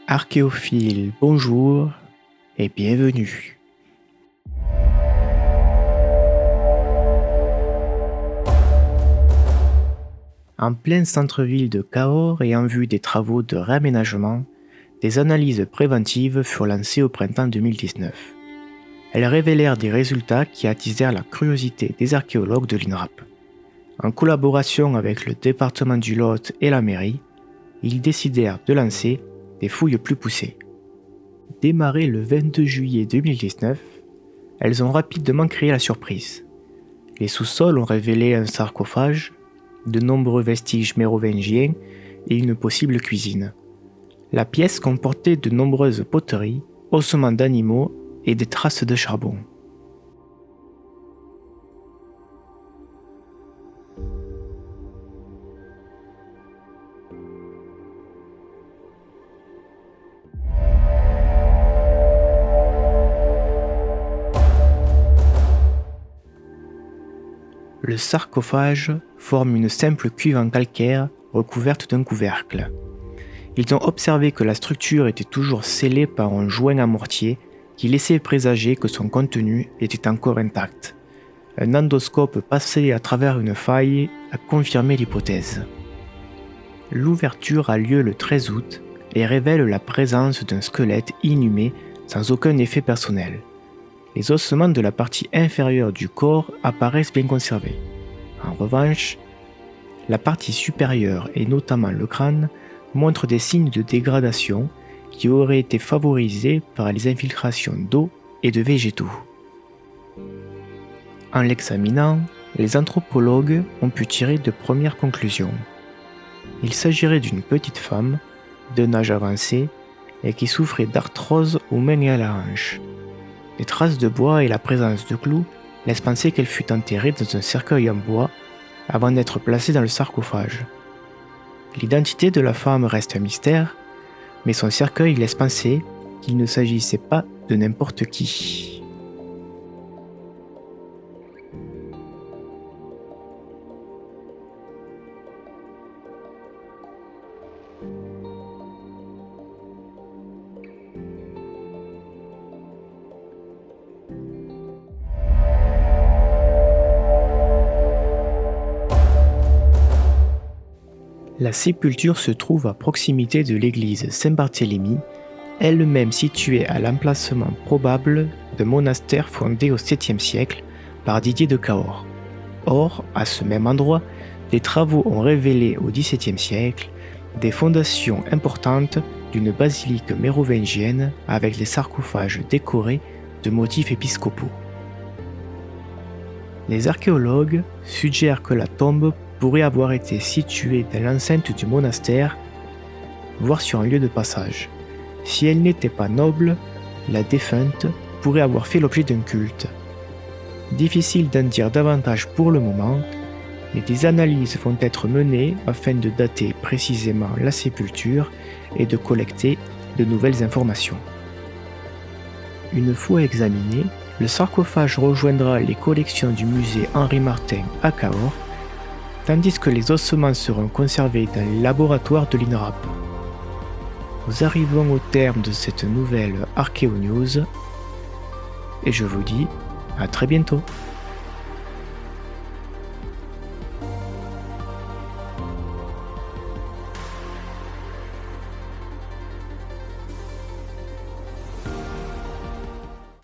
Archéophiles, bonjour et bienvenue. En plein centre-ville de Cahors et en vue des travaux de réaménagement, des analyses préventives furent lancées au printemps 2019. Elles révélèrent des résultats qui attisèrent la curiosité des archéologues de l'INRAP. En collaboration avec le département du Lot et la mairie, ils décidèrent de lancer des fouilles plus poussées. Démarrées le 22 juillet 2019, elles ont rapidement créé la surprise. Les sous-sols ont révélé un sarcophage, de nombreux vestiges mérovingiens et une possible cuisine. La pièce comportait de nombreuses poteries, ossements d'animaux et des traces de charbon. Le sarcophage forme une simple cuve en calcaire recouverte d'un couvercle. Ils ont observé que la structure était toujours scellée par un joint à mortier qui laissait présager que son contenu était encore intact. Un endoscope passé à travers une faille a confirmé l'hypothèse. L'ouverture a lieu le 13 août et révèle la présence d'un squelette inhumé sans aucun effet personnel. Les ossements de la partie inférieure du corps apparaissent bien conservés. En revanche, la partie supérieure et notamment le crâne montrent des signes de dégradation qui auraient été favorisés par les infiltrations d'eau et de végétaux. En l'examinant, les anthropologues ont pu tirer de premières conclusions. Il s'agirait d'une petite femme, d'un âge avancé, et qui souffrait d'arthrose aux mains et à la hanche. Les traces de bois et la présence de clous laissent penser qu'elle fut enterrée dans un cercueil en bois avant d'être placée dans le sarcophage. L'identité de la femme reste un mystère, mais son cercueil laisse penser qu'il ne s'agissait pas de n'importe qui. La sépulture se trouve à proximité de l'église Saint-Barthélemy, elle-même située à l'emplacement probable d'un monastère fondé au 7e siècle par Didier de Cahors. Or, à ce même endroit, des travaux ont révélé au XVIIe siècle des fondations importantes d'une basilique mérovingienne avec des sarcophages décorés de motifs épiscopaux. Les archéologues suggèrent que la tombe pourrait avoir été située dans l'enceinte du monastère, voire sur un lieu de passage. Si elle n'était pas noble, la défunte pourrait avoir fait l'objet d'un culte. Difficile d'en dire davantage pour le moment, mais des analyses vont être menées afin de dater précisément la sépulture et de collecter de nouvelles informations. Une fois examiné, le sarcophage rejoindra les collections du musée Henri Martin à Cahors, tandis que les ossements seront conservés dans les laboratoires de l'INRAP. Nous arrivons au terme de cette nouvelle Archéo News et je vous dis à très bientôt.